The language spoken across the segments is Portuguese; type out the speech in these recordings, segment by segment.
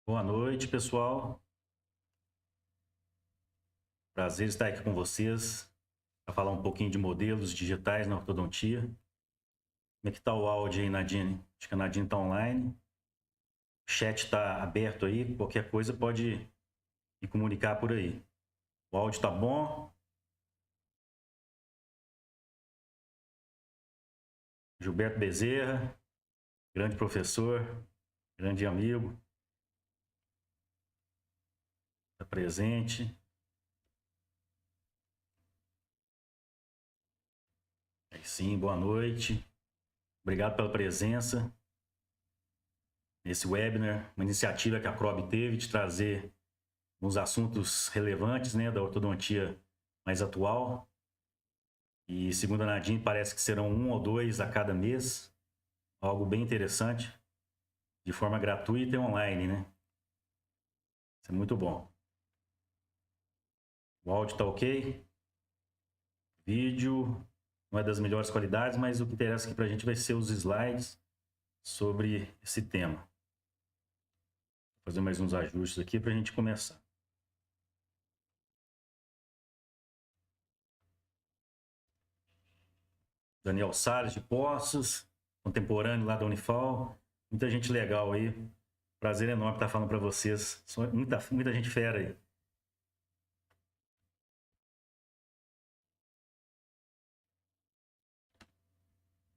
Boa noite, pessoal. Prazer estar aqui com vocês para falar um pouquinho de modelos digitais na ortodontia. Como é que está o áudio aí, Nadine? Acho que a Nadine está online. O chat está aberto aí. Qualquer coisa pode me comunicar por aí. O áudio está bom? Gilberto Bezerra, grande professor, grande amigo, está presente. Aí sim, boa noite. Obrigado pela presença nesse webinar, uma iniciativa que a CROB teve de trazer uns assuntos relevantes, né, da ortodontia mais atual. E segundo a Nadine, parece que serão 1 ou 2 a cada mês. Algo bem interessante, de forma gratuita e online, né? Isso é muito bom. O áudio está ok. Vídeo não é das melhores qualidades, mas o que interessa aqui para a gente vai ser os slides sobre esse tema. Vou fazer mais uns ajustes aqui para a gente começar. Daniel Salles de Poços, contemporâneo lá da Unifal. Muita gente legal aí. Prazer enorme estar falando para vocês. Muita gente fera aí.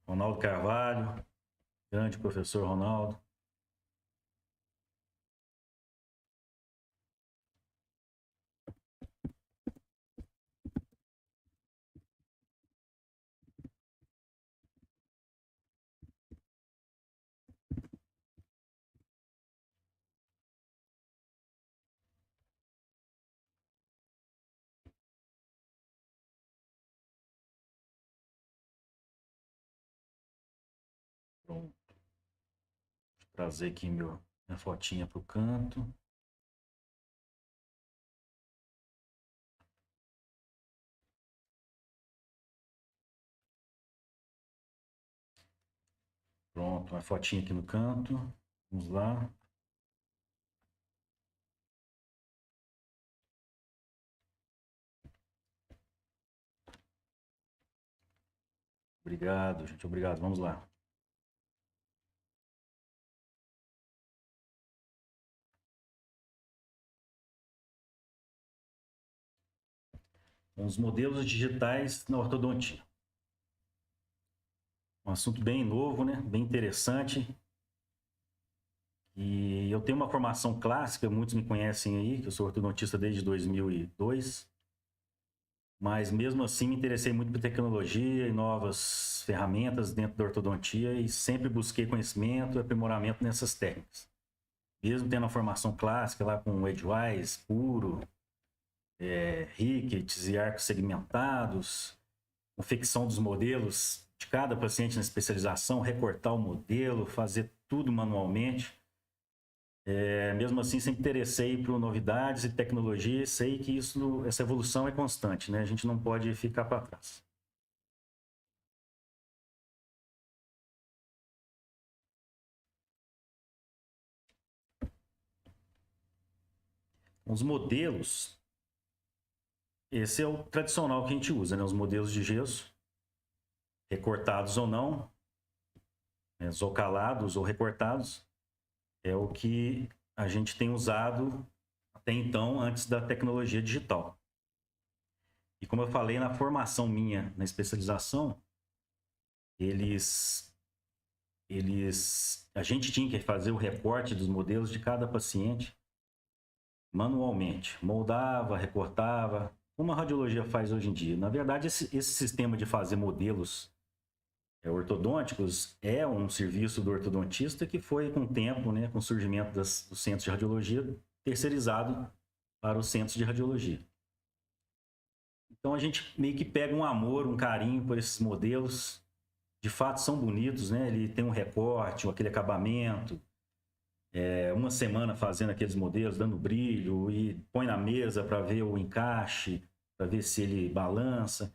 Ronaldo Carvalho, grande professor Ronaldo. Pronto. Deixa eu trazer aqui minha fotinha para o canto. Pronto, uma fotinha aqui no canto. Vamos lá. Obrigado, gente. Obrigado. Vamos lá. Os modelos digitais na ortodontia. Um assunto bem novo, né? Bem interessante. E eu tenho uma formação clássica, muitos me conhecem aí, que eu sou ortodontista desde 2002. Mas mesmo assim me interessei muito por tecnologia e novas ferramentas dentro da ortodontia e sempre busquei conhecimento e aprimoramento nessas técnicas. Mesmo tendo a formação clássica lá com Edgewise, puro, rickets e arcos segmentados, confecção dos modelos de cada paciente na especialização, recortar o modelo, fazer tudo manualmente. Mesmo assim, sempre interessei por novidades e tecnologia e sei que essa evolução é constante, né? A gente não pode ficar para trás. Os modelos, esse é o tradicional que a gente usa, né? Os modelos de gesso, recortados ou não, né? Zocalados ou recortados, é o que a gente tem usado até então, antes da tecnologia digital. E como eu falei, na formação minha, na especialização, a gente tinha que fazer o recorte dos modelos de cada paciente manualmente. Moldava, recortava, como a radiologia faz hoje em dia. Na verdade, esse sistema de fazer modelos ortodônticos é um serviço do ortodontista que foi, com o tempo, né, com o surgimento dos centros de radiologia, terceirizado para os centros de radiologia. Então, a gente meio que pega um amor, um carinho por esses modelos. De fato, são bonitos, né? Ele tem um recorte, aquele acabamento. Uma semana fazendo aqueles modelos, dando brilho, e põe na mesa para ver o encaixe, para ver se ele balança.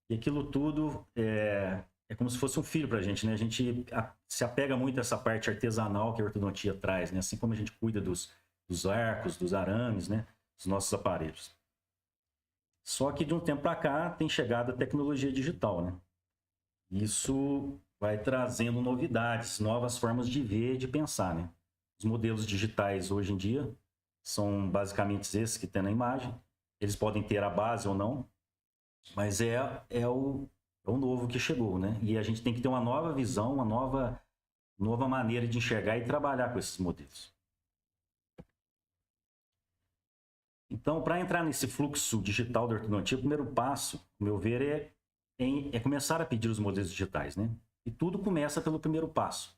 E aquilo tudo é como se fosse um filho para a gente, né? A gente se apega muito a essa parte artesanal que a ortodontia traz, né? Assim como a gente cuida dos dos arcos, dos arames, né? Dos nossos aparelhos. Só que de um tempo para cá tem chegado a tecnologia digital, né? Isso vai trazendo novidades, novas formas de ver e de pensar, né? Os modelos digitais hoje em dia são basicamente esses que tem na imagem. Eles podem ter a base ou não, mas é o novo que chegou, né? E a gente tem que ter uma nova visão, uma nova maneira de enxergar e trabalhar com esses modelos. Então, para entrar nesse fluxo digital da ortodontia, o primeiro passo, ao meu ver, é começar a pedir os modelos digitais, né? E tudo começa pelo primeiro passo.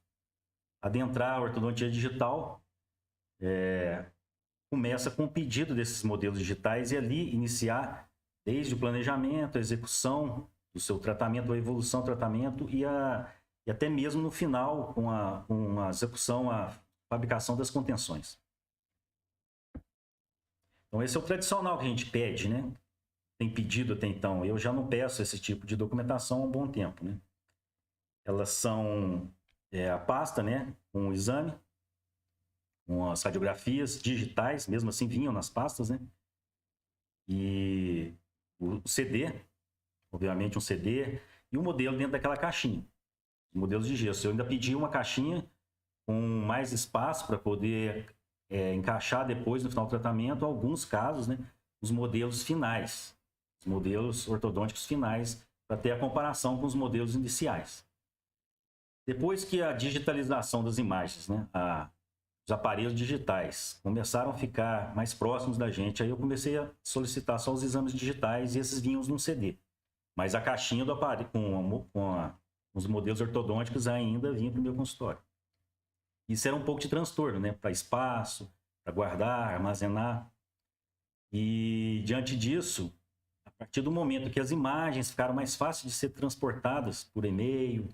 Adentrar a ortodontia digital começa com o pedido desses modelos digitais e ali iniciar desde o planejamento, a execução do seu tratamento, a evolução do tratamento e até mesmo no final com a execução, a fabricação das contenções. Então esse é o tradicional que a gente pede, né? Tem pedido até então. Eu já não peço esse tipo de documentação há um bom tempo, né? Elas são a pasta, né? Com o exame, com as radiografias digitais, mesmo assim vinham nas pastas, né? E o CD, obviamente um CD, e o modelo dentro daquela caixinha. Modelos de gesso. Eu ainda pedi uma caixinha com mais espaço para poder encaixar depois, no final do tratamento, alguns casos, né? Os modelos finais. Os modelos ortodônticos finais, para ter a comparação com os modelos iniciais. Depois que a digitalização das imagens, né? Os aparelhos digitais começaram a ficar mais próximos da gente, aí eu comecei a solicitar só os exames digitais e esses vinham num CD. Mas a caixinha do aparelho com os modelos ortodônticos ainda vinha para o meu consultório. Isso era um pouco de transtorno, né? Para espaço, para guardar, armazenar. E diante disso, a partir do momento que as imagens ficaram mais fáceis de ser transportadas por e-mail,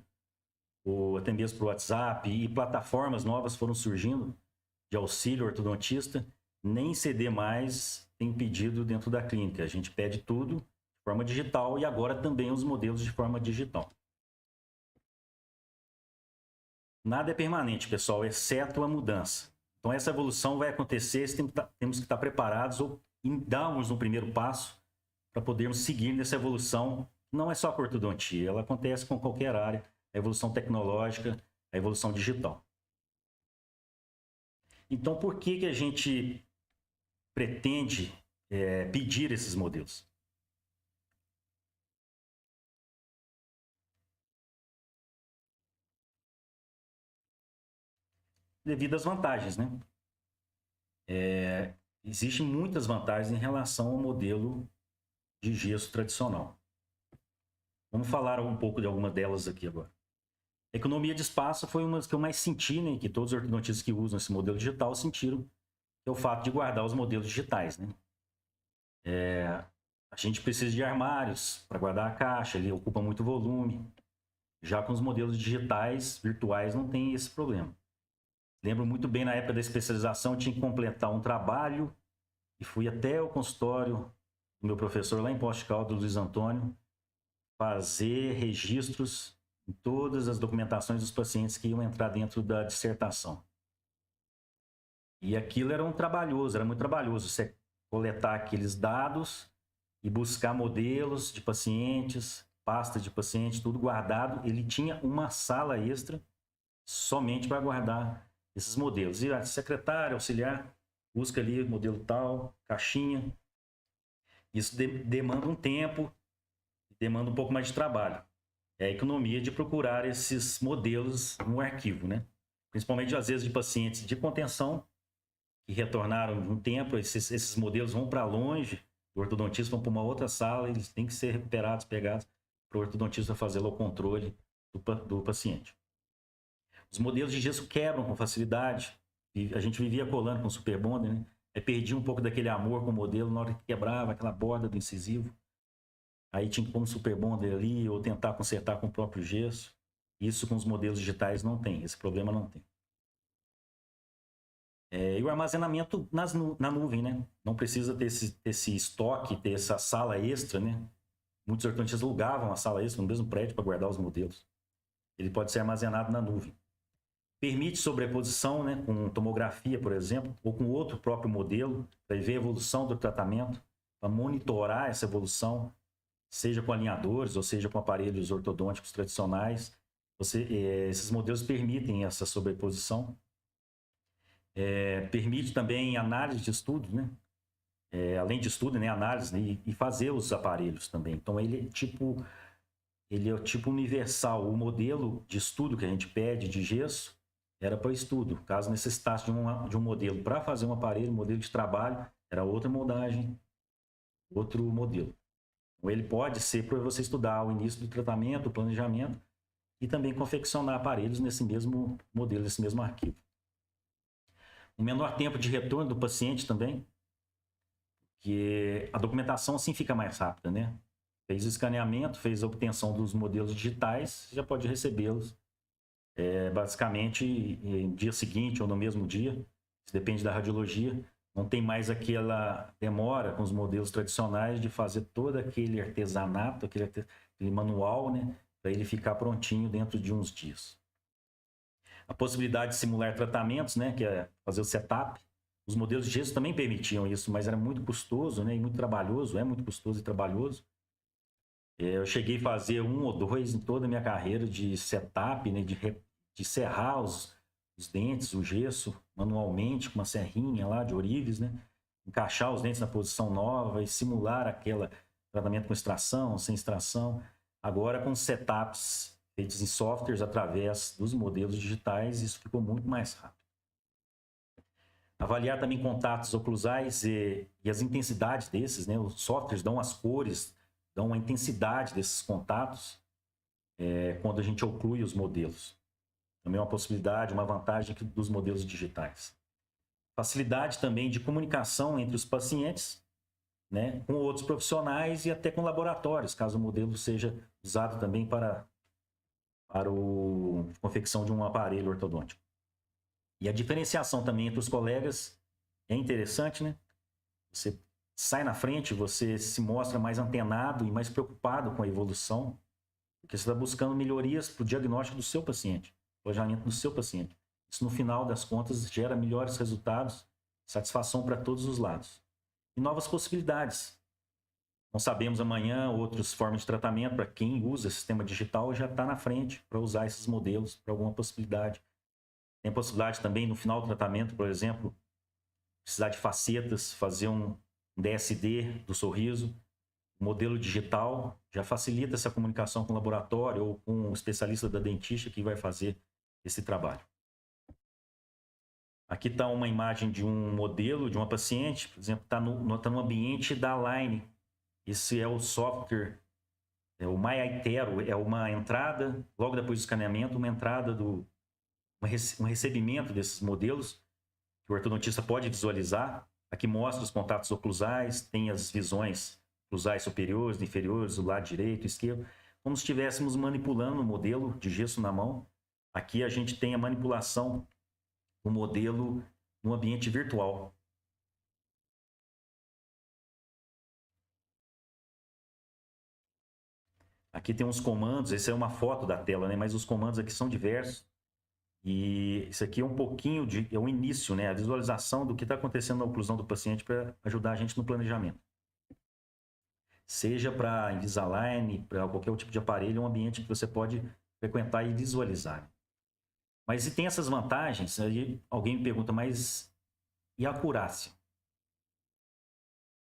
ou até mesmo por WhatsApp, e plataformas novas foram surgindo de auxílio ortodontista, nem CD mais tem pedido dentro da clínica. A gente pede tudo de forma digital e agora também os modelos de forma digital. Nada é permanente, pessoal, exceto a mudança. Então essa evolução vai acontecer, temos que estar preparados ou darmos um primeiro passo para podermos seguir nessa evolução. Não é só com a ortodontia, ela acontece com qualquer área. A evolução tecnológica, a evolução digital. Então, por que a gente pretende pedir esses modelos? Devido às vantagens, né? Existem muitas vantagens em relação ao modelo de gesso tradicional. Vamos falar um pouco de algumas delas aqui agora. A economia de espaço foi uma das que eu mais senti, né? Que todos os ortodontistas que usam esse modelo digital sentiram, que é o fato de guardar os modelos digitais, né? A gente precisa de armários para guardar a caixa, ele ocupa muito volume. Já com os modelos digitais, virtuais, não tem esse problema. Lembro muito bem, na época da especialização, eu tinha que completar um trabalho e fui até o consultório do meu professor lá em Poste Caldas, Luiz Antônio, fazer registros em todas as documentações dos pacientes que iam entrar dentro da dissertação. E aquilo era muito trabalhoso, você coletar aqueles dados e buscar modelos de pacientes, pastas de pacientes, tudo guardado. Ele tinha uma sala extra somente para guardar esses modelos. E a secretária, auxiliar, busca ali modelo tal, caixinha. Isso demanda um tempo, demanda um pouco mais de trabalho. É a economia de procurar esses modelos no arquivo, né? Principalmente, às vezes, de pacientes de contenção que retornaram de um tempo, esses modelos vão para longe, o ortodontista vão para uma outra sala, eles têm que ser recuperados, pegados, para o ortodontista fazer o controle do paciente. Os modelos de gesso quebram com facilidade, e a gente vivia colando com super bonder, né? Aí perdia um pouco daquele amor com o modelo na hora que quebrava aquela borda do incisivo. Aí tinha que pôr um super bonder ali ou tentar consertar com o próprio gesso. Isso com os modelos digitais não tem, esse problema não tem. E o armazenamento na nuvem, né? Não precisa ter esse estoque, ter essa sala extra, né? Muitos ortodontistas alugavam a sala extra no mesmo prédio para guardar os modelos. Ele pode ser armazenado na nuvem. Permite sobreposição, né, com tomografia, por exemplo, ou com outro próprio modelo, para ver a evolução do tratamento, para monitorar essa evolução, seja com alinhadores ou seja com aparelhos ortodônticos tradicionais. Esses modelos permitem essa sobreposição. Permite também análise de estudo, né? Além de estudo, né, análise, né, e fazer os aparelhos também. Então, ele é o tipo universal. O modelo de estudo que a gente pede de gesso era para estudo. Caso necessitasse de um modelo para fazer um aparelho, modelo de trabalho, era outra moldagem, outro modelo. Então, ele pode ser para você estudar o início do tratamento, o planejamento e também confeccionar aparelhos nesse mesmo modelo, nesse mesmo arquivo. Um menor tempo de retorno do paciente também, que a documentação assim fica mais rápida, né? Fez o escaneamento, fez a obtenção dos modelos digitais, já pode recebê-los basicamente no dia seguinte ou no mesmo dia, isso depende da radiologia. Não tem mais aquela demora com os modelos tradicionais de fazer todo aquele artesanato, aquele manual, né, para ele ficar prontinho dentro de uns dias. A possibilidade de simular tratamentos, né, que é fazer o setup. Os modelos de gesso também permitiam isso, mas era muito custoso, né, e muito trabalhoso, é muito custoso e trabalhoso. Eu cheguei a fazer 1 ou 2 em toda a minha carreira de setup, né, de serrar os dentes, o gesso, manualmente, com uma serrinha lá de ourives, né? Encaixar os dentes na posição nova e simular aquele tratamento com extração, sem extração. Agora, com setups feitos em softwares através dos modelos digitais, isso ficou muito mais rápido. Avaliar também contatos oclusais e as intensidades desses, né? Os softwares dão as cores, dão a intensidade desses contatos quando a gente oclui os modelos. Também é uma possibilidade, uma vantagem dos modelos digitais. Facilidade também de comunicação entre os pacientes, né, com outros profissionais e até com laboratórios, caso o modelo seja usado também para a confecção de um aparelho ortodôntico. E a diferenciação também entre os colegas é interessante, né? Você sai na frente, você se mostra mais antenado e mais preocupado com a evolução, porque você está buscando melhorias para o diagnóstico do seu paciente, planejamento do seu paciente. Isso, no final das contas, gera melhores resultados, satisfação para todos os lados. E novas possibilidades. Não sabemos amanhã outras formas de tratamento. Para quem usa sistema digital, já está na frente para usar esses modelos para alguma possibilidade. Tem possibilidade também, no final do tratamento, por exemplo, precisar de facetas, fazer um DSD do sorriso. O modelo digital já facilita essa comunicação com o laboratório ou com o especialista da dentista que vai fazer esse trabalho. Aqui está uma imagem de um modelo de uma paciente, por exemplo, está no ambiente da Align. Esse é o software, o MyItero, é uma entrada, logo depois do escaneamento, uma entrada um recebimento desses modelos que o ortodontista pode visualizar. Aqui mostra os contatos oclusais, tem as visões oclusais superiores, inferiores, do lado direito, esquerdo, como se estivéssemos manipulando o modelo de gesso na mão. Aqui a gente tem a manipulação do modelo no ambiente virtual. Aqui tem uns comandos, essa é uma foto da tela, né? Mas os comandos aqui são diversos. E isso aqui é um pouquinho é o início, né? A visualização do que está acontecendo na oclusão do paciente para ajudar a gente no planejamento. Seja para Invisalign, para qualquer tipo de aparelho, é um ambiente que você pode frequentar e visualizar. Mas e tem essas vantagens, aí alguém me pergunta, mas e a acurácia?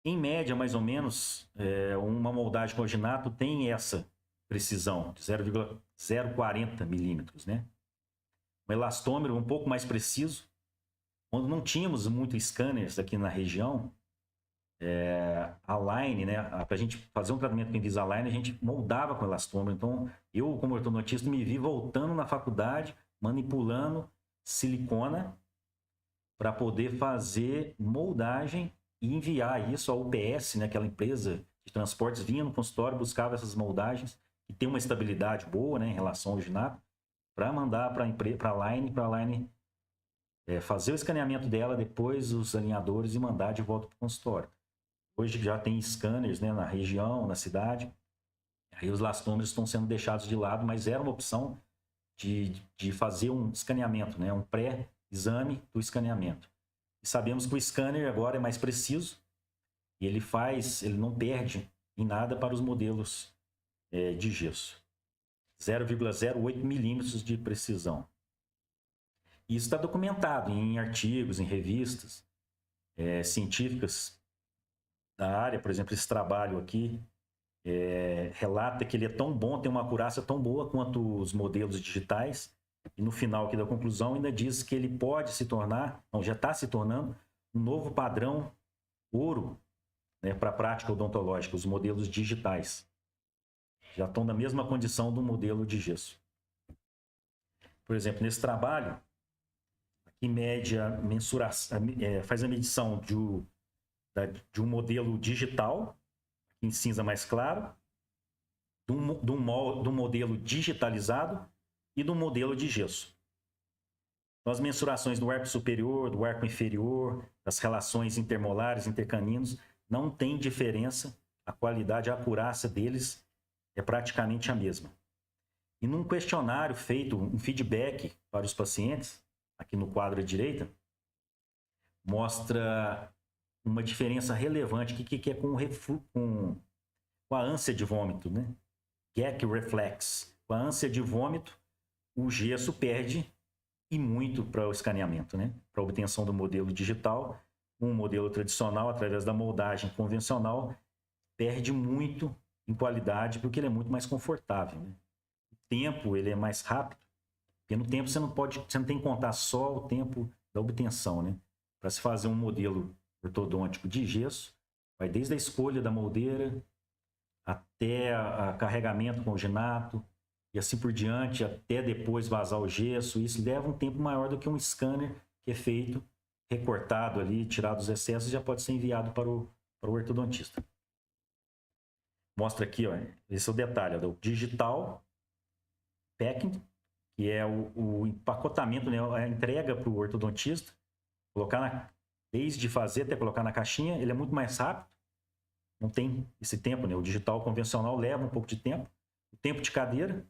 Em média, mais ou menos, uma moldagem com originato tem essa precisão de 0,040 milímetros, né? Um elastômero um pouco mais preciso. Quando não tínhamos muito scanners aqui na região, a Line, né, para a gente fazer um tratamento com Invisalign, a gente moldava com elastômero. Então, eu, como ortodontista, me vi voltando na faculdade, manipulando silicona para poder fazer moldagem e enviar isso à UPS, né, aquela empresa de transportes, vinha no consultório, buscava essas moldagens que tem uma estabilidade boa, né, em relação ao originato, para mandar para a Line fazer o escaneamento dela, depois os alinhadores e mandar de volta para o consultório. Hoje já tem scanners, né, na região, na cidade. Aí os elastômeros estão sendo deixados de lado, mas era uma opção de fazer um escaneamento, né? Um pré-exame do escaneamento. E sabemos que o scanner agora é mais preciso e ele não perde em nada para os modelos de gesso. 0,08 milímetros de precisão. Isso está documentado em artigos, em revistas científicas da área. Por exemplo, esse trabalho aqui relata que ele é tão bom, tem uma acurácia tão boa quanto os modelos digitais. E no final aqui da conclusão ainda diz que ele pode se tornar, não, já está se tornando, um novo padrão ouro, né, para a prática odontológica, os modelos digitais. Já estão na mesma condição do modelo de gesso. Por exemplo, nesse trabalho, aqui faz a medição de um modelo digital, em cinza mais claro, do modelo digitalizado e do modelo de gesso. Então, as mensurações do arco superior, do arco inferior, das relações intermolares, intercaninos, não tem diferença. A qualidade, a acurácia deles é praticamente a mesma. E num questionário feito, um feedback para os pacientes, aqui no quadro à direita, mostra uma diferença relevante que é com a ânsia de vômito, né? Gag reflex. Com a ânsia de vômito, o gesso perde e muito para o escaneamento, né? Para a obtenção do modelo digital, um modelo tradicional, através da moldagem convencional, perde muito em qualidade, porque ele é muito mais confortável, né? O tempo ele é mais rápido, porque no tempo você não tem que contar só o tempo da obtenção, né? Para se fazer um modelo ortodôntico de gesso, vai desde a escolha da moldeira até a carregamento com o alginato e assim por diante, até depois vazar o gesso. Isso leva um tempo maior do que um scanner que é feito, recortado ali, tirado os excessos, já pode ser enviado para o ortodontista. Mostra aqui, ó, esse é o detalhe, ó, do digital packing, que é o empacotamento, né, a entrega para o ortodontista, desde fazer até colocar na caixinha, ele é muito mais rápido, não tem esse tempo, né? O digital convencional leva um pouco de tempo, o tempo de cadeira,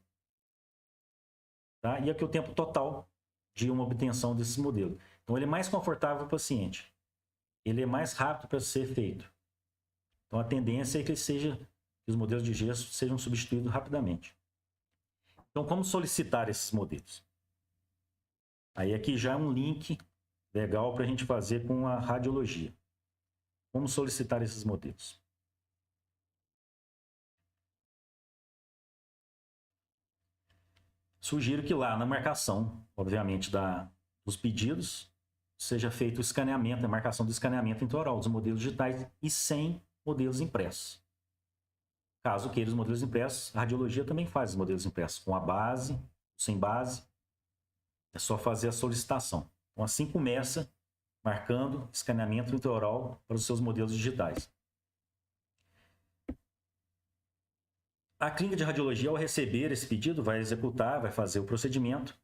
tá? E aqui o tempo total de uma obtenção desses modelos. Então ele é mais confortável para o paciente, ele é mais rápido para ser feito. Então a tendência é que os modelos de gesso sejam substituídos rapidamente. Então como solicitar esses modelos? Aí aqui já é um link legal para a gente fazer com a radiologia. Como solicitar esses modelos? Sugiro que lá na marcação, obviamente, dos pedidos, seja feito o escaneamento, a marcação do escaneamento intraoral dos modelos digitais e sem modelos impressos. Caso queira os modelos impressos, a radiologia também faz os modelos impressos, com a base, sem base. É só fazer a solicitação. Então, assim começa marcando escaneamento intraoral para os seus modelos digitais. A clínica de radiologia, ao receber esse pedido, vai executar, vai fazer o procedimento.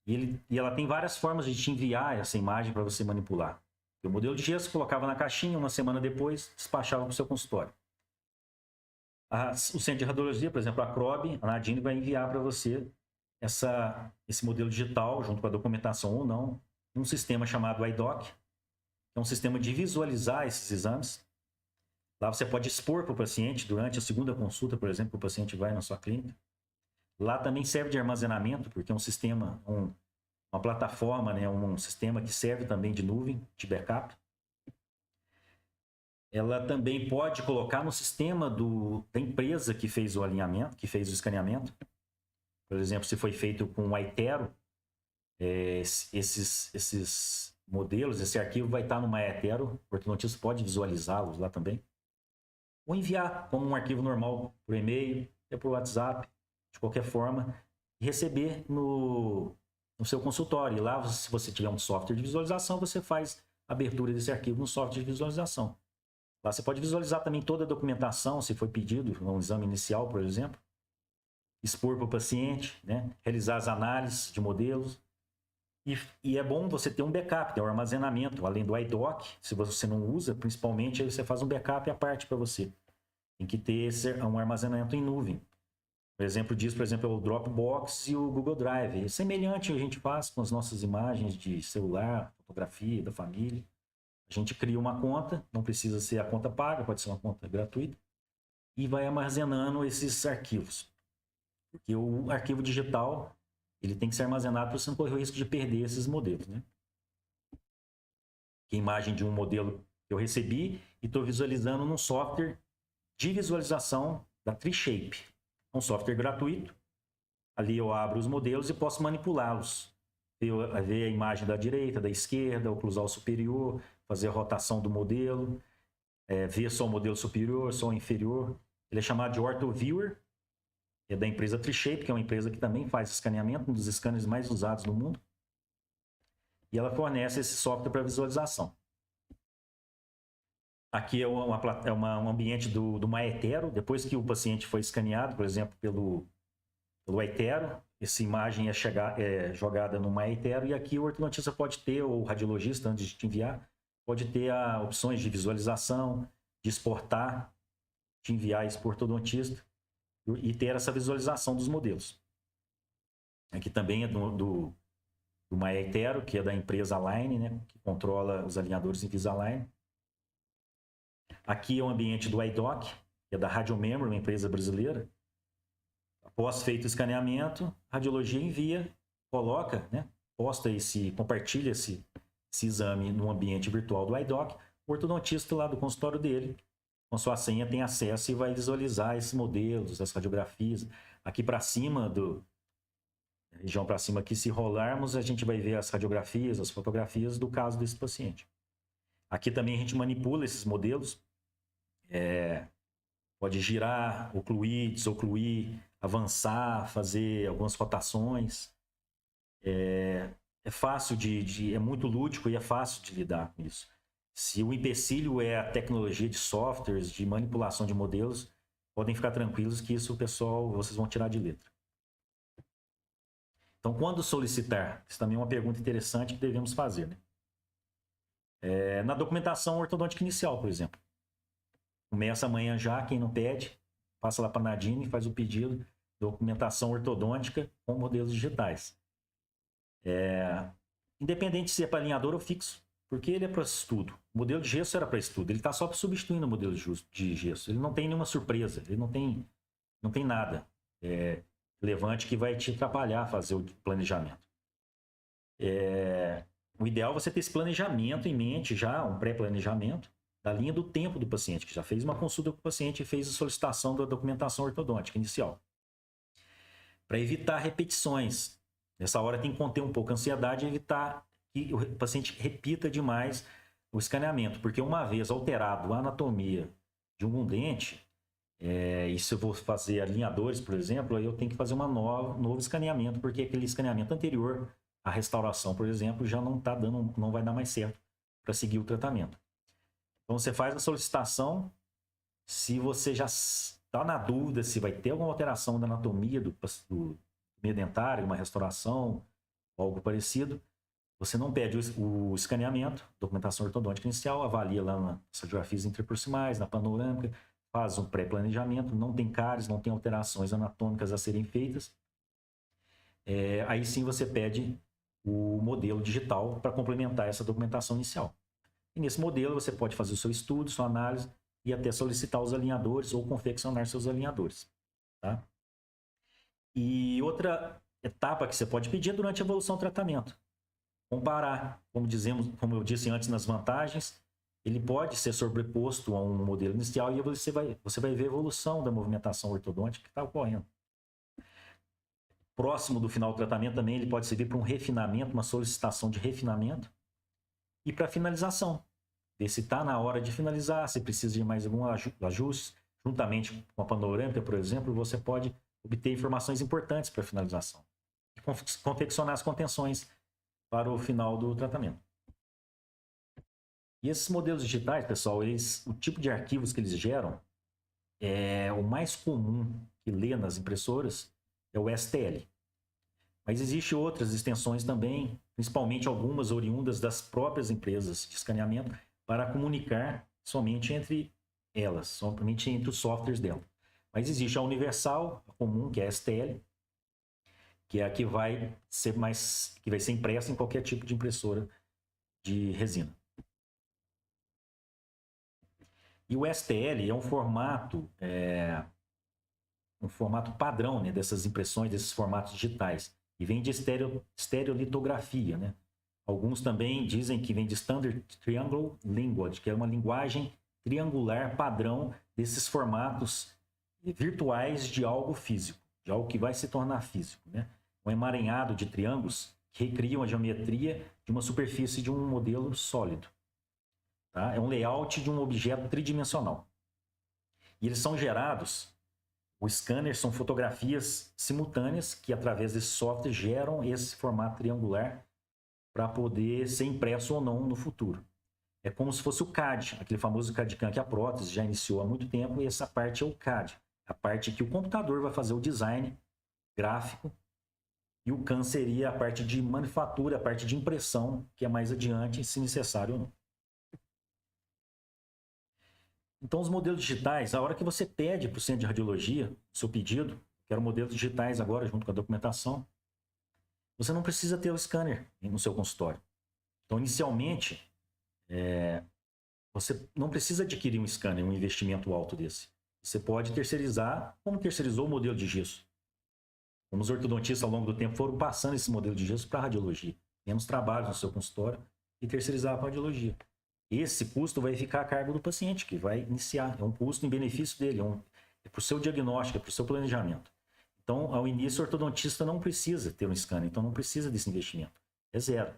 E ela tem várias formas de te enviar essa imagem para você manipular. O modelo de gesso colocava na caixinha, uma semana depois, despachava para o seu consultório. O centro de radiologia, por exemplo, a CROB, a Nadine, vai enviar para você esse modelo digital, junto com a documentação ou não, um sistema chamado iDoc, que é um sistema de visualizar esses exames. Lá você pode expor para o paciente durante a segunda consulta, por exemplo, que o paciente vai na sua clínica. Lá também serve de armazenamento, porque é um sistema, uma plataforma, né, um sistema que serve também de nuvem, de backup. Ela também pode colocar no sistema da empresa que fez o alinhamento, que fez o escaneamento. Por exemplo, se foi feito com o Aitero, esses modelos, esse arquivo vai estar numa Aitero, o ortodontista pode visualizá-los lá também. Ou enviar como um arquivo normal por e-mail, ou por WhatsApp, de qualquer forma, e receber no seu consultório. E lá, se você tiver um software de visualização, você faz a abertura desse arquivo no software de visualização. Lá você pode visualizar também toda a documentação, se foi pedido um exame inicial, por exemplo, expor para o paciente, né? Realizar as análises de modelos. E é bom você ter um backup, ter um armazenamento, além do iDoc, se você não usa, principalmente, aí você faz um backup à parte para você. Tem que ter um armazenamento em nuvem, Um exemplo disso, por exemplo, é o Dropbox e o Google Drive. É semelhante a gente faz com as nossas imagens de celular, fotografia da família. A gente cria uma conta, não precisa ser a conta paga, pode ser uma conta gratuita, e vai armazenando esses arquivos. Porque o arquivo digital, ele tem que ser armazenado para você não correr o risco de perder esses modelos, né? Que é a imagem de um modelo que eu recebi e estou visualizando num software de visualização da TreeShape. É um software gratuito. Ali eu abro os modelos e posso manipulá-los. Ver a imagem da direita, da esquerda, oclusal superior, fazer a rotação do modelo, ver só o modelo superior, só o inferior. Ele é chamado de OrthoViewer, que é da empresa TreeShape, que é uma empresa que também faz escaneamento, um dos scanners mais usados no mundo. E ela fornece esse software para visualização. Aqui é um ambiente do Maetero. Depois que o paciente foi escaneado, por exemplo, pelo Aetero, essa imagem é jogada no Maetero, e aqui o ortodontista pode ter, ou o radiologista, antes de te enviar, pode ter opções de visualização, de exportar, de enviar isso para o ortodontista, e ter essa visualização dos modelos. Aqui também é do Maetero, que é da empresa Align, né, que controla os alinhadores Invisalign. Aqui é o ambiente do iDoc, que é da Radiomemory, uma empresa brasileira. Após feito o escaneamento, a radiologia envia, coloca, né, compartilha esse exame no ambiente virtual do iDoc. O ortodontista lá do consultório dele, com sua senha, tem acesso e vai visualizar esses modelos, as radiografias. Aqui para cima, região para cima aqui, se rolarmos, a gente vai ver as radiografias, as fotografias do caso desse paciente. Aqui também a gente manipula esses modelos. Pode girar, ocluir, desocluir, avançar, fazer algumas rotações. É fácil é muito lúdico e é fácil de lidar com isso. Se o empecilho é a tecnologia de softwares, de manipulação de modelos, podem ficar tranquilos que isso, pessoal, vocês vão tirar de letra. Então, quando solicitar? Isso também é uma pergunta interessante que devemos fazer, né? Na documentação ortodôntica inicial, por exemplo. Começa amanhã já, quem não pede, passa lá para a Nadine e faz o pedido, documentação ortodôntica com modelos digitais. Independente se é para alinhador ou fixo, porque ele é para estudo. O modelo de gesso era para estudo, ele está só substituindo o modelo de gesso. Ele não tem nenhuma surpresa, ele não tem nada relevante que vai te atrapalhar a fazer o planejamento. O ideal é você ter esse planejamento em mente já, um pré-planejamento, da linha do tempo do paciente, que já fez uma consulta com o paciente e fez a solicitação da documentação ortodôntica inicial. Para evitar repetições. Nessa hora tem que conter um pouco a ansiedade e evitar que o paciente repita demais o escaneamento, porque uma vez alterado a anatomia de um dente, e se eu vou fazer alinhadores, por exemplo, aí eu tenho que fazer um novo escaneamento, porque aquele escaneamento anterior à restauração, por exemplo, já não vai dar mais certo para seguir o tratamento. Então você faz a solicitação, se você já está na dúvida se vai ter alguma alteração da anatomia do meio dentário, uma restauração, algo parecido, você não pede o escaneamento, documentação ortodôntica inicial, avalia lá nas radiografias interproximais, na panorâmica, faz um pré-planejamento, não tem cáries, não tem alterações anatômicas a serem feitas. Aí sim você pede o modelo digital para complementar essa documentação inicial. E nesse modelo você pode fazer o seu estudo, sua análise e até solicitar os alinhadores ou confeccionar seus alinhadores. Tá? E outra etapa que você pode pedir é durante a evolução do tratamento. Comparar, como eu disse antes nas vantagens, ele pode ser sobreposto a um modelo inicial e você vai ver a evolução da movimentação ortodôntica que está ocorrendo. Próximo do final do tratamento também ele pode servir para um refinamento, uma solicitação de refinamento e para finalização. Ver se está na hora de finalizar, se precisa de mais algum ajuste. Juntamente com a panorâmica, por exemplo, você pode obter informações importantes para a finalização e confeccionar as contenções para o final do tratamento. E esses modelos digitais, pessoal, o tipo de arquivos que eles geram, o mais comum que lê nas impressoras é o STL. Mas existem outras extensões também, principalmente algumas oriundas das próprias empresas de escaneamento, para comunicar somente entre elas, somente entre os softwares dela. Mas existe a universal, a comum, que é a STL, que é a que vai ser impressa em qualquer tipo de impressora de resina. E o STL é um formato padrão, né, dessas impressões, desses formatos digitais. E vem de estereolitografia, né? Alguns também dizem que vem de Standard Triangle Language, que é uma linguagem triangular padrão desses formatos virtuais de algo físico, de algo que vai se tornar físico, né? Um emaranhado de triângulos que recriam a geometria de uma superfície de um modelo sólido. Tá? É um layout de um objeto tridimensional. E eles são gerados, o scanner são fotografias simultâneas que, através desse software, geram esse formato triangular para poder ser impresso ou não no futuro. É como se fosse o CAD, aquele famoso CAD-CAM que a prótese já iniciou há muito tempo, e essa parte é o CAD, a parte que o computador vai fazer o design gráfico, e o CAM seria a parte de manufatura, a parte de impressão, que é mais adiante, se necessário ou não. Então, os modelos digitais, a hora que você pede para o centro de radiologia, seu pedido, quero modelos digitais agora, junto com a documentação, você não precisa ter o scanner no seu consultório. Então, inicialmente, você não precisa adquirir um scanner, um investimento alto desse. Você pode terceirizar, como terceirizou o modelo de gesso. Como os ortodontistas, ao longo do tempo, foram passando esse modelo de gesso para a radiologia. Menos trabalho no seu consultório e terceirizar para a radiologia. Esse custo vai ficar a cargo do paciente, que vai iniciar. É um custo em benefício dele, é para o seu diagnóstico, é para o seu planejamento. Então, ao início, o ortodontista não precisa ter um scanner, então não precisa desse investimento. É zero.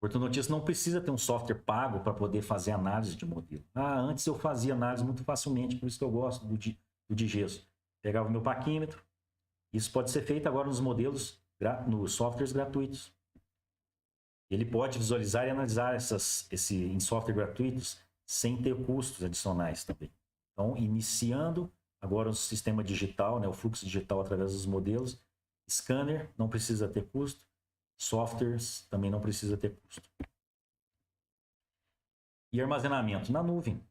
O ortodontista não precisa ter um software pago para poder fazer análise de modelo. Antes eu fazia análise muito facilmente, por isso que eu gosto do gesso. Pegava o meu paquímetro. Isso pode ser feito agora nos modelos, nos softwares gratuitos. Ele pode visualizar e analisar em software gratuitos sem ter custos adicionais também. Então, iniciando agora o sistema digital, né, o fluxo digital através dos modelos, scanner não precisa ter custo, softwares também não precisa ter custo. E armazenamento na nuvem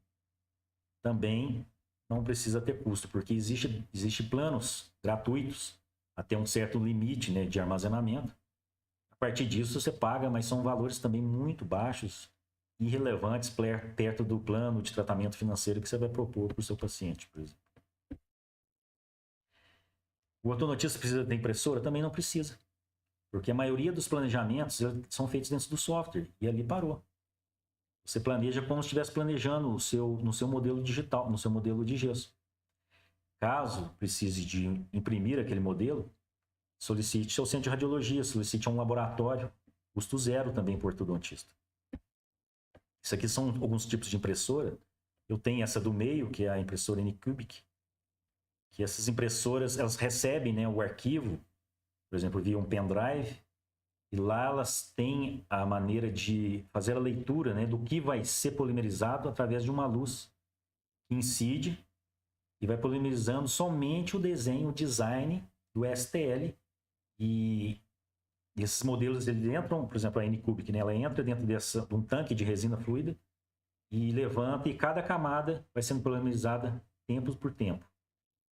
também não precisa ter custo, porque existe planos gratuitos até um certo limite, né, de armazenamento. A partir disso você paga, mas são valores também muito baixos, irrelevantes perto do plano de tratamento financeiro que você vai propor para o seu paciente, por exemplo. O ortodontista precisa ter impressora? Também não precisa, porque a maioria dos planejamentos são feitos dentro do software e ali parou. Você planeja como se estivesse planejando no seu modelo digital, no seu modelo de gesso. Caso precise de imprimir aquele modelo, solicite seu centro de radiologia, solicite um laboratório, custo zero também para o ortodontista. Isso aqui são alguns tipos de impressora. Eu tenho essa do meio, que é a impressora Anycubic, que essas impressoras, elas recebem, né, o arquivo, por exemplo, via um pendrive, e lá elas têm a maneira de fazer a leitura, né, do que vai ser polimerizado através de uma luz que incide e vai polimerizando somente o desenho, o design do STL. E esses modelos, eles entram, por exemplo, a Anycubic, né, ela entra dentro de um tanque de resina fluida e levanta, e cada camada vai sendo polimerizada tempo por tempo.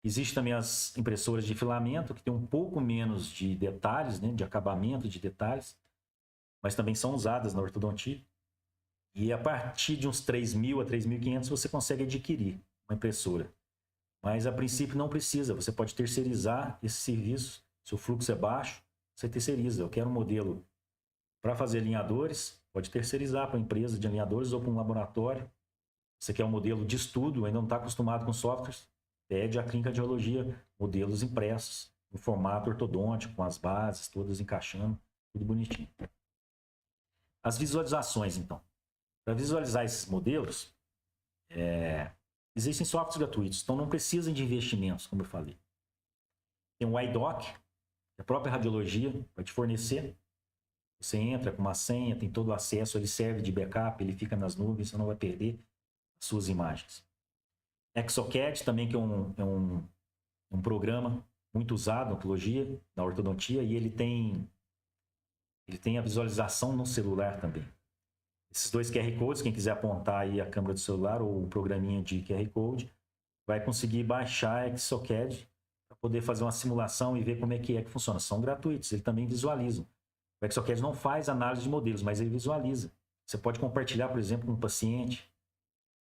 Existem também as impressoras de filamento, que tem um pouco menos de detalhes, né, de acabamento de detalhes, mas também são usadas na ortodontia. E a partir de uns 3.000 a 3.500 você consegue adquirir uma impressora. Mas a princípio não precisa, você pode terceirizar esse serviço. Se o fluxo é baixo, você terceiriza. Eu quero um modelo para fazer alinhadores, pode terceirizar para uma empresa de alinhadores ou para um laboratório. Você quer um modelo de estudo, ainda não está acostumado com softwares, pede a clínica de radiologia, modelos impressos, no formato ortodôntico, com as bases todas encaixando, tudo bonitinho. As visualizações, então. Para visualizar esses modelos, existem softwares gratuitos, então não precisam de investimentos, como eu falei. Tem o iDoc, que a própria radiologia vai te fornecer. Você entra com uma senha, tem todo o acesso, ele serve de backup, ele fica nas nuvens, você não vai perder as suas imagens. Exocad também, que é um programa muito usado na odontologia, na ortodontia, e ele tem a visualização no celular também. Esses dois QR Codes, quem quiser apontar aí a câmera do celular ou o programinha de QR Code, vai conseguir baixar Exocad para poder fazer uma simulação e ver como é que funciona. São gratuitos, ele também visualiza. O Exocad não faz análise de modelos, mas ele visualiza. Você pode compartilhar, por exemplo, com um paciente,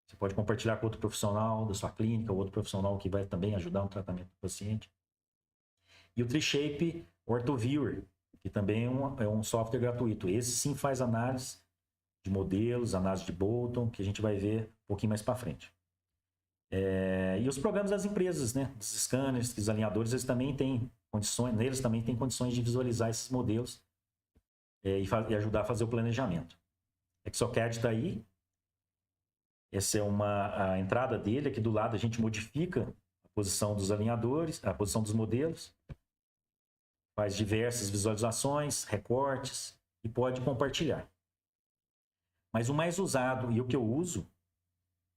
você pode compartilhar com outro profissional da sua clínica, ou outro profissional que vai também ajudar no tratamento do paciente. E o TreeShape OrthoViewer, que também é um software gratuito. Esse sim faz análise de modelos, análise de Bolton, que a gente vai ver um pouquinho mais para frente. E os programas das empresas, né? Dos scanners, dos alinhadores, eles também têm condições, neles também tem condições de visualizar esses modelos e ajudar a fazer o planejamento. Exocad está aí. Essa é a entrada dele. Aqui do lado a gente modifica a posição dos alinhadores, a posição dos modelos. Faz diversas visualizações, recortes e pode compartilhar. Mas o mais usado e o que eu uso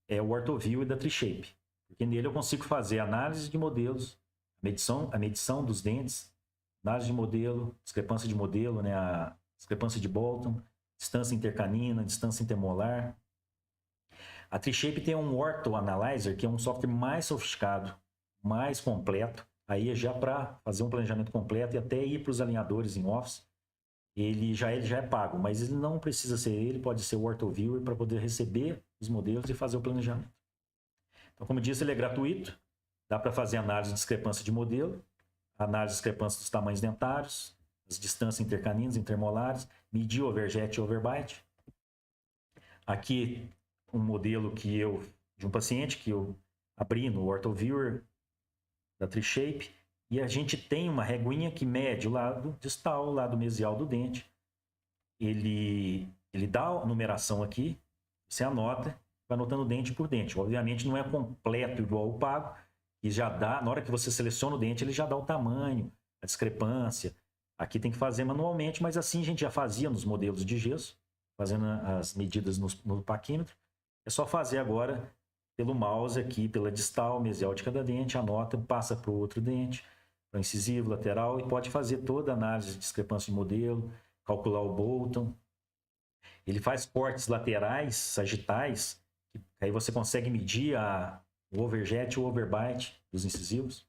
é o OrthoView e da TreeShape. Porque nele eu consigo fazer análise de modelos, a medição dos dentes, análise de modelo, discrepância de modelo, né, a discrepância de Bolton, distância intercanina, distância intermolar. A TreeShape tem um Ortho Analyzer, que é um software mais sofisticado, mais completo. Aí já para fazer um planejamento completo e até ir para os alinhadores em Office, ele já é pago, mas ele não precisa ser ele, pode ser o OrthoViewer para poder receber os modelos e fazer o planejamento. Então, como eu disse, ele é gratuito, dá para fazer análise de discrepância de modelo, análise de discrepância dos tamanhos dentários, as distâncias intercaninas, intermolares, medir overjet e overbite. Aqui, um modelo de um paciente que eu abri no OrthoViewer da TreeShape, e a gente tem uma reguinha que mede o lado distal, o lado mesial do dente. Ele dá a numeração aqui, você anota, vai anotando dente por dente. Obviamente não é completo igual ao pago, e já dá, na hora que você seleciona o dente, ele já dá o tamanho, a discrepância. Aqui tem que fazer manualmente, mas assim a gente já fazia nos modelos de gesso, fazendo as medidas no paquímetro. É só fazer agora pelo mouse aqui, pela distal, mesial de cada dente, anota, passa para o outro dente, para o incisivo, lateral, e pode fazer toda a análise de discrepância de modelo, calcular o Bolton. Ele faz cortes laterais, sagitais, que aí você consegue medir o overjet e o overbite dos incisivos.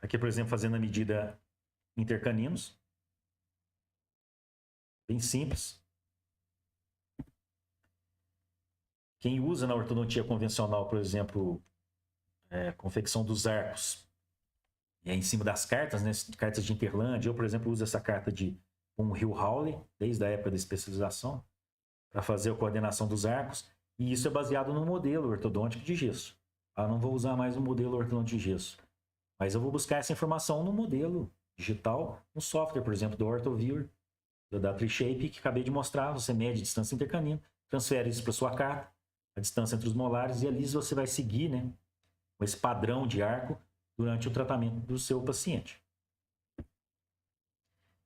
Aqui, por exemplo, fazendo a medida intercaninos. Bem simples. Quem usa na ortodontia convencional, por exemplo, confecção dos arcos, em cima das cartas, né, cartas de Interlândia. Eu, por exemplo, uso essa carta com o Hill Hawley, desde a época da especialização, para fazer a coordenação dos arcos. E isso é baseado no modelo ortodôntico de gesso. Eu não vou usar mais o modelo ortodôntico de gesso, mas eu vou buscar essa informação no modelo digital, no software, por exemplo, do OrthoViewer, da TreeShape, que acabei de mostrar. Você mede a distância intercanina, transfere isso para sua carta, a distância entre os molares, e ali você vai seguir, né, com esse padrão de arco durante o tratamento do seu paciente.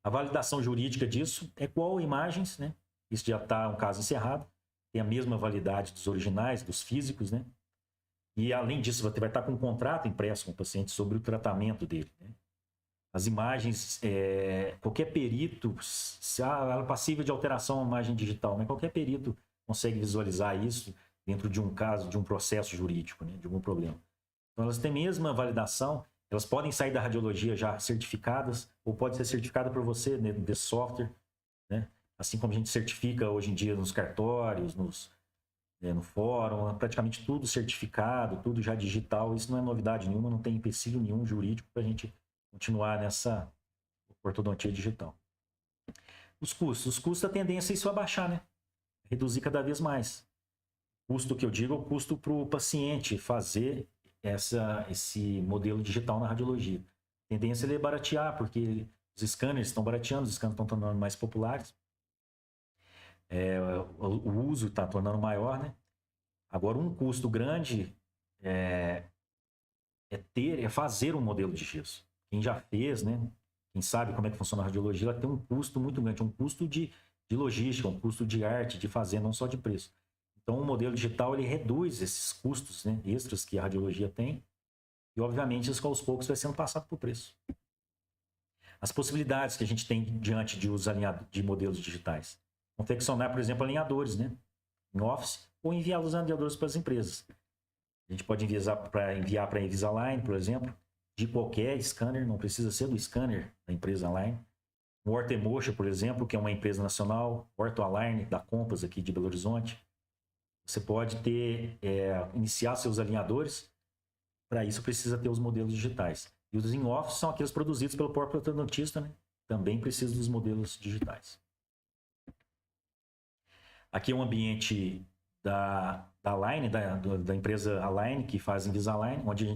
A validação jurídica disso é igual imagens, né? Isso já está um caso encerrado, tem a mesma validade dos originais, dos físicos, né? E além disso, você vai estar com um contrato impresso com o paciente sobre o tratamento dele, né? As imagens, qualquer perito, se ela é passível de alteração à imagem digital, né? Qualquer perito consegue visualizar isso dentro de um caso, de um processo jurídico, né? De algum problema. Então, elas têm a mesma validação, elas podem sair da radiologia já certificadas, ou pode ser certificada por você desse software, né? Assim como a gente certifica hoje em dia nos cartórios, no fórum, praticamente tudo certificado, tudo já digital. Isso não é novidade nenhuma, não tem empecilho nenhum jurídico para a gente continuar nessa ortodontia digital. Os custos, a tendência é isso abaixar, né? Reduzir cada vez mais. O custo que eu digo é o custo para o paciente fazer esse modelo digital na radiologia. A tendência é baratear, porque os scanners estão barateando, os scanners estão tornando mais populares. O uso está tornando maior, né? Agora, um custo grande é fazer um modelo de gesso. Quem já fez, né? Quem sabe como é que funciona a radiologia, ela tem um custo muito grande, um custo de logística, um custo de arte, de fazer, não só de preço. Então, o modelo digital ele reduz esses custos, né, extras que a radiologia tem, e obviamente isso aos poucos vai sendo passado por preço. As possibilidades que a gente tem diante de uso de modelos digitais. Confeccionar, por exemplo, alinhadores, né, em Office, ou enviar os alinhadores para as empresas. A gente pode enviar para a Invisalign, por exemplo, de qualquer scanner, não precisa ser do scanner da empresa Align. O Ortemocha, por exemplo, que é uma empresa nacional, Ortoalign, da Compass aqui de Belo Horizonte. Você pode iniciar seus alinhadores. Para isso precisa ter os modelos digitais. E os in-office são aqueles produzidos pelo próprio ortodontista, né? Também precisa dos modelos digitais. Aqui é um ambiente da Align, da empresa Align, que faz Invisalign, onde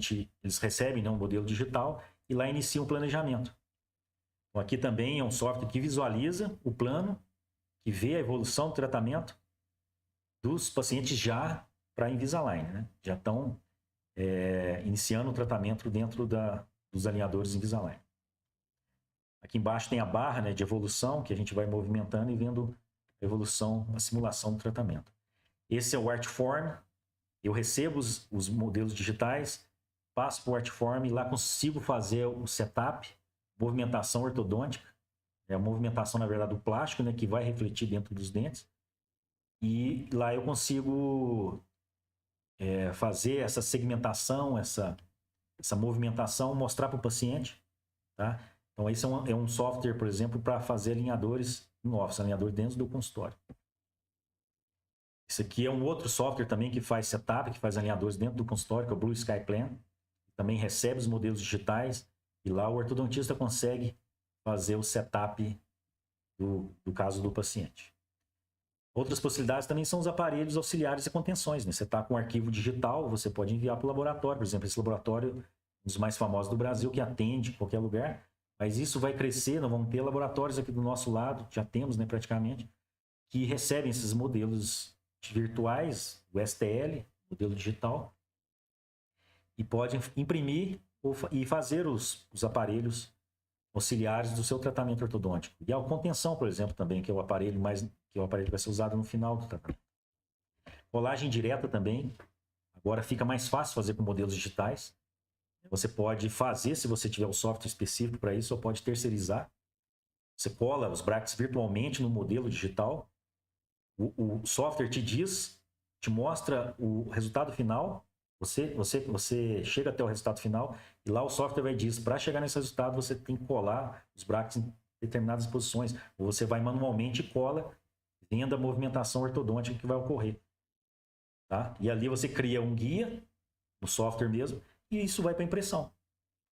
eles recebem, né, um modelo digital e lá iniciam o planejamento. Então, aqui também é um software que visualiza o plano, que vê a evolução do tratamento dos pacientes já para Invisalign, né? Já estão iniciando o tratamento dentro dos alinhadores Invisalign. Aqui embaixo tem a barra, né, de evolução, que a gente vai movimentando e vendo a evolução, a simulação do tratamento. Esse é o Artform. Eu recebo os modelos digitais, passo para o Artform e lá consigo fazer o setup, movimentação ortodôntica. É a movimentação, na verdade, do plástico, né, que vai refletir dentro dos dentes. E lá eu consigo fazer essa segmentação, essa movimentação, mostrar para o paciente. Tá? Então, esse é um software, por exemplo, para fazer alinhadores no office, alinhador dentro do consultório. Esse aqui é um outro software também que faz setup, que faz alinhadores dentro do consultório, que é o Blue Sky Plan. Também recebe os modelos digitais e lá o ortodontista consegue fazer o setup do caso do paciente. Outras possibilidades também são os aparelhos auxiliares e contenções, né? Você está com um arquivo digital, você pode enviar para o laboratório. Por exemplo, esse laboratório, um dos mais famosos do Brasil, que atende em qualquer lugar. Mas isso vai crescer, nós vamos ter laboratórios aqui do nosso lado, já temos, né, praticamente, que recebem esses modelos virtuais, o STL, modelo digital, e podem imprimir e fazer os aparelhos auxiliares do seu tratamento ortodôntico. E a contenção, por exemplo, também, que é o aparelho que vai ser usado no final do tratamento. Colagem direta também. Agora fica mais fácil fazer com modelos digitais. Você pode fazer, se você tiver um software específico para isso, ou pode terceirizar. Você cola os brackets virtualmente no modelo digital. O software te mostra o resultado final. Você chega até o resultado final e lá o software vai dizer, para chegar nesse resultado, você tem que colar os brackets em determinadas posições. Ou você vai manualmente e cola, vendo a movimentação ortodôntica que vai ocorrer. Tá? E ali você cria um guia, no software mesmo, e isso vai para impressão.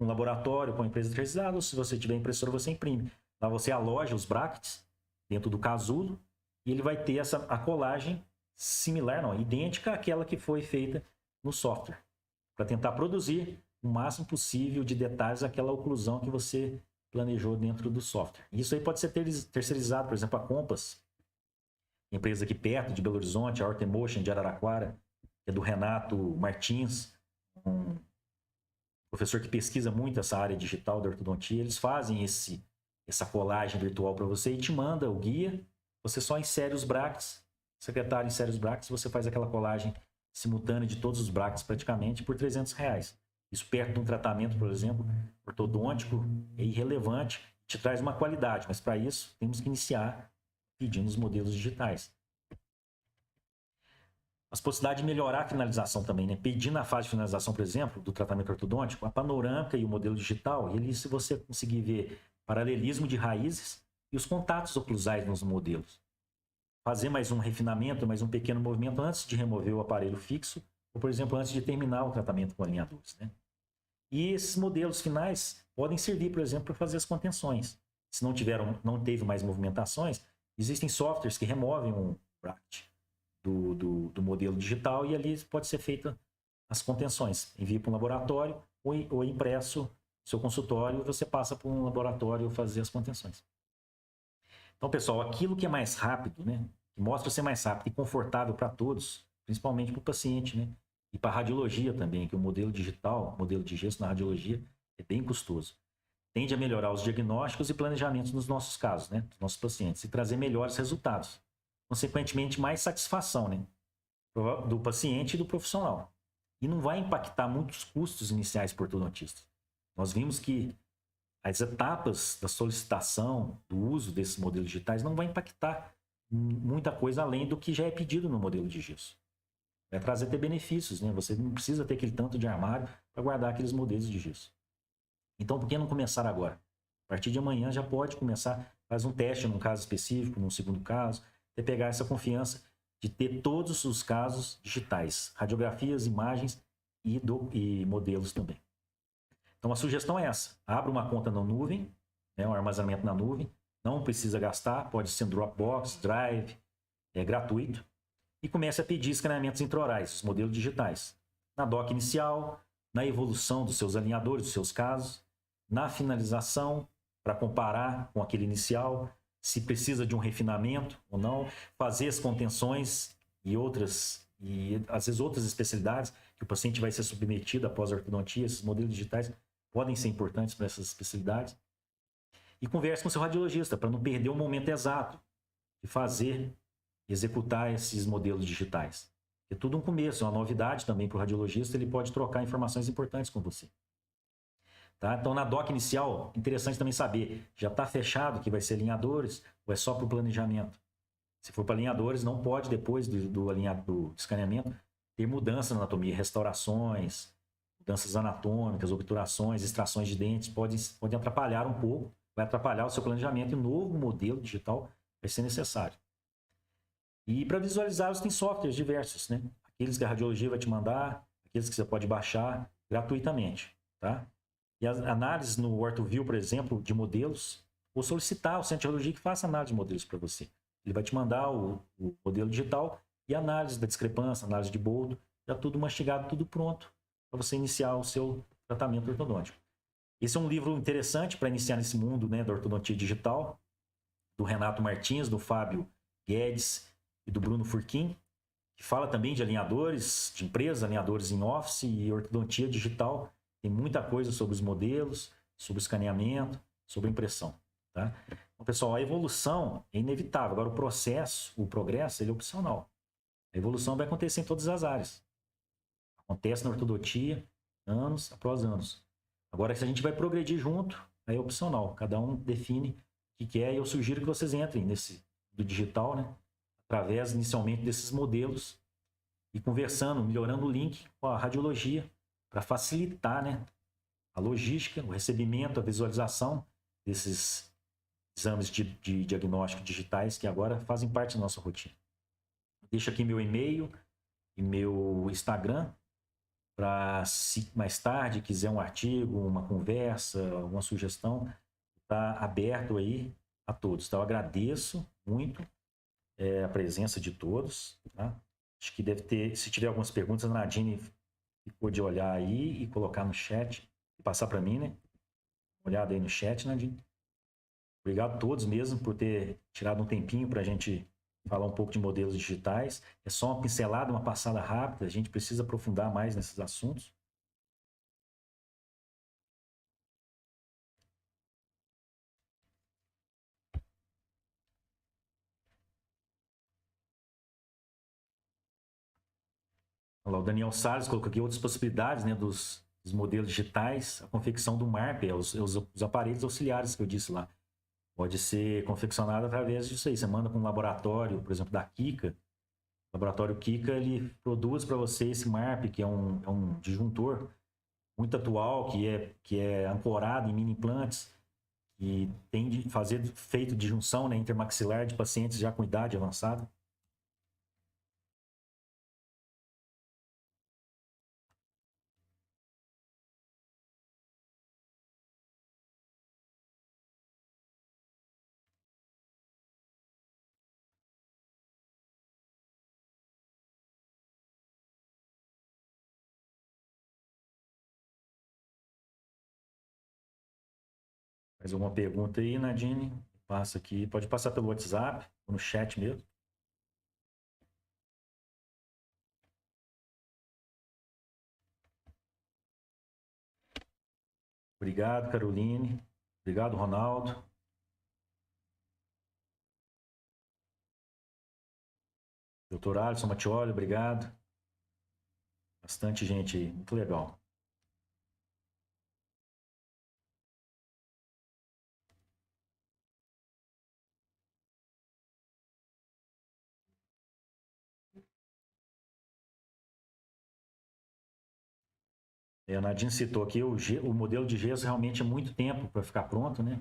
Um laboratório com a empresa terceirizada, ou se você tiver impressora, você imprime. Lá você aloja os brackets dentro do casulo e ele vai ter a colagem similar, não, idêntica àquela que foi feita no software, para tentar produzir o máximo possível de detalhes aquela oclusão que você planejou dentro do software. Isso aí pode ser terceirizado, por exemplo, a Compass, empresa aqui perto de Belo Horizonte, a Ortemotion de Araraquara, que é do Renato Martins, um professor que pesquisa muito essa área digital da ortodontia. Eles fazem essa colagem virtual para você e te manda o guia. Você só insere os brackets, o secretário insere os brackets, você faz aquela colagem simultânea de todos os brackets praticamente por R$300. Isso perto de um tratamento, por exemplo, ortodôntico, é irrelevante, te traz uma qualidade, mas para isso temos que iniciar pedindo os modelos digitais. As possibilidades de melhorar a finalização também, né? Pedindo na fase de finalização, por exemplo, do tratamento ortodôntico, a panorâmica e o modelo digital, se você conseguir ver paralelismo de raízes e os contatos oclusais nos modelos. Fazer mais um refinamento, mais um pequeno movimento antes de remover o aparelho fixo, ou, por exemplo, antes de terminar o tratamento com alinhadores, né? E esses modelos finais podem servir, por exemplo, para fazer as contenções. Se não teve mais movimentações, existem softwares que removem um bracket do modelo digital e ali pode ser feita as contenções. Envia para um laboratório ou impresso no seu consultório, você passa para um laboratório fazer as contenções. Então, pessoal, aquilo que é mais rápido, né, que mostra ser mais rápido e confortável para todos, principalmente para o paciente, né, e para a radiologia também, que o modelo digital, modelo de gesso na radiologia é bem custoso. Tende a melhorar os diagnósticos e planejamentos nos nossos casos, né, dos nossos pacientes, e trazer melhores resultados. Consequentemente, mais satisfação, né, do paciente e do profissional. E não vai impactar muitos custos iniciais por ortodontistas. Nós vimos que as etapas da solicitação, do uso desses modelos digitais não vai impactar muita coisa além do que já é pedido no modelo de gesso. Vai trazer até benefícios, né? Você não precisa ter aquele tanto de armário para guardar aqueles modelos de gesso. Então, por que não começar agora? A partir de amanhã já pode começar, faz um teste num caso específico, num segundo caso, até pegar essa confiança de ter todos os casos digitais, radiografias, imagens e modelos também. Então, a sugestão é essa. Abra uma conta na nuvem, né, um armazenamento na nuvem, não precisa gastar, pode ser Dropbox, Drive, é gratuito, e comece a pedir escaneamentos intraorais, os modelos digitais, na doc inicial, na evolução dos seus alinhadores, dos seus casos, na finalização, para comparar com aquele inicial, se precisa de um refinamento ou não, fazer as contenções e outras, e às vezes outras especialidades que o paciente vai ser submetido após a ortodontia. Esses modelos digitais podem ser importantes para essas especialidades. E converse com o seu radiologista para não perder o momento exato de fazer, executar esses modelos digitais. É tudo um começo, é uma novidade também para o radiologista, ele pode trocar informações importantes com você. Tá? Então, na doc inicial, interessante também saber, já está fechado que vai ser alinhadores ou é só para o planejamento? Se for para alinhadores, não pode, depois do escaneamento, ter mudança na anatomia, restaurações, mudanças anatômicas, obturações, extrações de dentes, podem atrapalhar um pouco, vai atrapalhar o seu planejamento e um novo modelo digital vai ser necessário. E para visualizá-los, tem softwares diversos, né? Aqueles que a radiologia vai te mandar, aqueles que você pode baixar gratuitamente, tá? E as análises no OrthoView, por exemplo, de modelos, ou solicitar ao centro de radiologia que faça análise de modelos para você. Ele vai te mandar o modelo digital e análise da discrepância, análise de boldo, já tudo mastigado, tudo pronto para você iniciar o seu tratamento ortodôntico. Esse é um livro interessante para iniciar nesse mundo, né, da ortodontia digital, do Renato Martins, do Fábio Guedes e do Bruno Furquim, que fala também de alinhadores de empresas, alinhadores em office e ortodontia digital. Tem muita coisa sobre os modelos, sobre o escaneamento, sobre a impressão. Tá? Então, pessoal, a evolução é inevitável. Agora, o processo, o progresso, ele é opcional. A evolução vai acontecer em todas as áreas. Acontece na ortodontia, anos após anos. Agora, se a gente vai progredir junto, aí é opcional. Cada um define o que quer e eu sugiro que vocês entrem nesse do digital, né? Através, inicialmente, desses modelos e conversando, melhorando o link com a radiologia para facilitar, né, a logística, o recebimento, a visualização desses exames de diagnóstico digitais que agora fazem parte da nossa rotina. Deixo aqui meu e-mail e meu Instagram para, se mais tarde quiser um artigo, uma conversa, uma sugestão, está aberto aí a todos. Então, eu agradeço muito a presença de todos. Tá? Acho que deve ter, se tiver algumas perguntas, a Nadine ficou de olhar aí e colocar no chat, e passar para mim, né? Olhada aí no chat, Nadine. Obrigado a todos mesmo por ter tirado um tempinho para a gente falar um pouco de modelos digitais. É só uma pincelada, uma passada rápida, a gente precisa aprofundar mais nesses assuntos. Olha lá, o Daniel Salles colocou aqui outras possibilidades, né, dos modelos digitais, a confecção do MARP, os aparelhos auxiliares que eu disse lá. Pode ser confeccionado através disso aí. Você manda para um laboratório, por exemplo, da Kika. O laboratório Kika, ele produz para você esse MARP, que é um disjuntor muito atual, que é ancorado em mini implantes, que tem de fazer feito de junção, né, intermaxilar de pacientes já com idade avançada. Mais alguma pergunta aí, Nadine? Passa aqui. Pode passar pelo WhatsApp, ou no chat mesmo. Obrigado, Caroline. Obrigado, Ronaldo. Doutor Alisson Mattioli, obrigado. Bastante gente aí. Muito legal. A Nadine citou aqui, o modelo de gesso realmente é muito tempo para ficar pronto, né?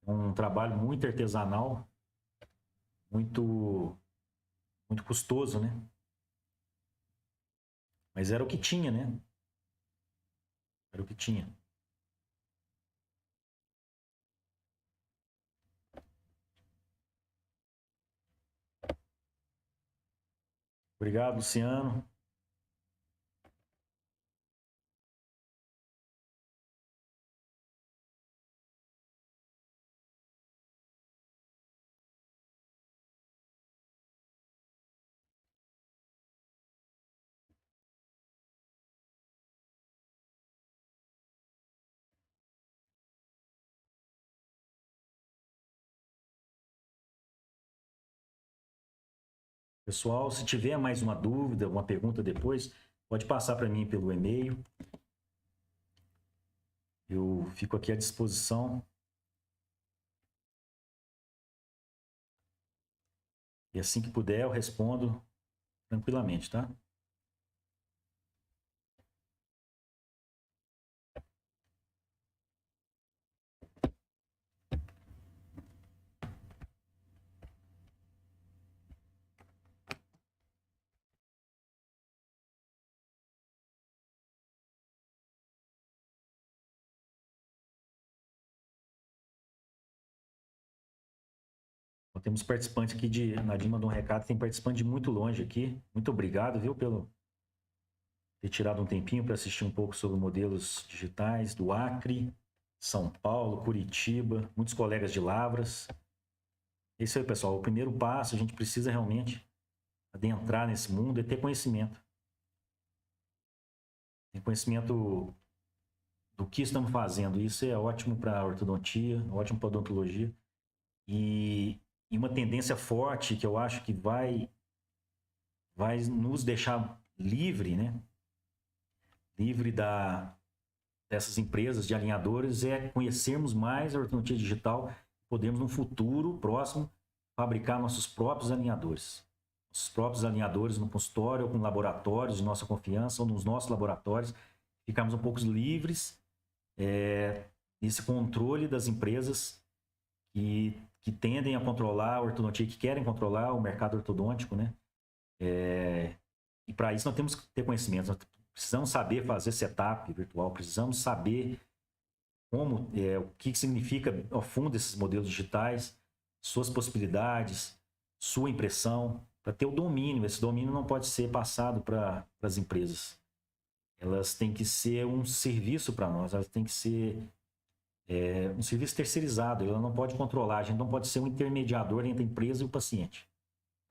É um trabalho muito artesanal, muito, muito custoso, né? Mas era o que tinha, né? Era o que tinha. Obrigado, Luciano. Pessoal, se tiver mais uma dúvida, uma pergunta depois, pode passar para mim pelo e-mail. Eu fico aqui à disposição. E assim que puder, eu respondo tranquilamente, tá? Então, temos participante aqui de. A Nadine mandou um recado, tem participante de muito longe aqui. Muito obrigado, viu, pelo ter tirado um tempinho para assistir um pouco sobre modelos digitais do Acre, São Paulo, Curitiba, muitos colegas de Lavras. É isso aí, pessoal. O primeiro passo, a gente precisa realmente adentrar nesse mundo e ter conhecimento. Ter conhecimento do que estamos fazendo. Isso é ótimo para a ortodontia, ótimo para a odontologia. E uma tendência forte que eu acho que vai nos deixar livre, né? Livre dessas empresas de alinhadores é conhecermos mais a ortodontia digital, podemos no futuro próximo fabricar nossos próprios alinhadores. Os próprios alinhadores no consultório ou com laboratórios de nossa confiança ou nos nossos laboratórios, ficarmos um pouco livres nesse controle das empresas que tendem a controlar a ortodontia, que querem controlar o mercado ortodôntico, né? E para isso nós temos que ter conhecimento, nós precisamos saber fazer setup virtual, precisamos saber o que significa ao fundo esses modelos digitais, suas possibilidades, sua impressão, para ter o domínio. Esse domínio não pode ser passado para as empresas. Elas têm que ser um serviço para nós, elas têm que ser um serviço terceirizado, ela não pode controlar, a gente não pode ser um intermediador entre a empresa e o paciente.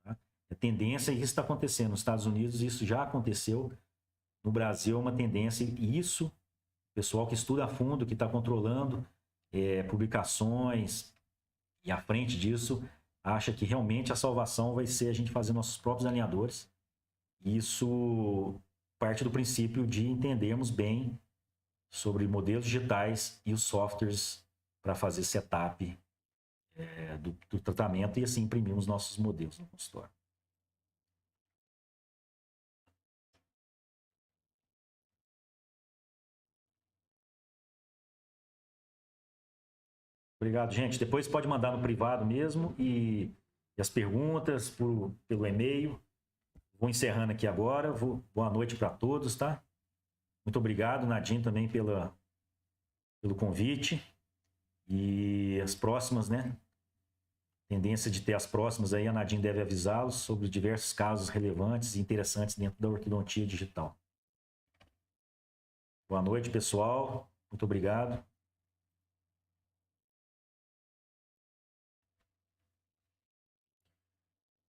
Tá? A tendência, e isso está acontecendo nos Estados Unidos, isso já aconteceu, no Brasil é uma tendência, e isso, o pessoal que estuda a fundo, que está controlando publicações, e à frente disso, acha que realmente a salvação vai ser a gente fazer nossos próprios alinhadores. Isso parte do princípio de entendermos bem sobre modelos digitais e os softwares para fazer setup do tratamento e assim imprimimos nossos modelos no consultório. Obrigado, gente. Depois pode mandar no privado mesmo e as perguntas pelo e-mail. Vou encerrando aqui agora. Boa noite para todos, tá? Muito obrigado, Nadine, também pelo convite. E as próximas, né? Tendência de ter as próximas aí, a Nadine deve avisá-los sobre diversos casos relevantes e interessantes dentro da ortodontia digital. Boa noite, pessoal. Muito obrigado.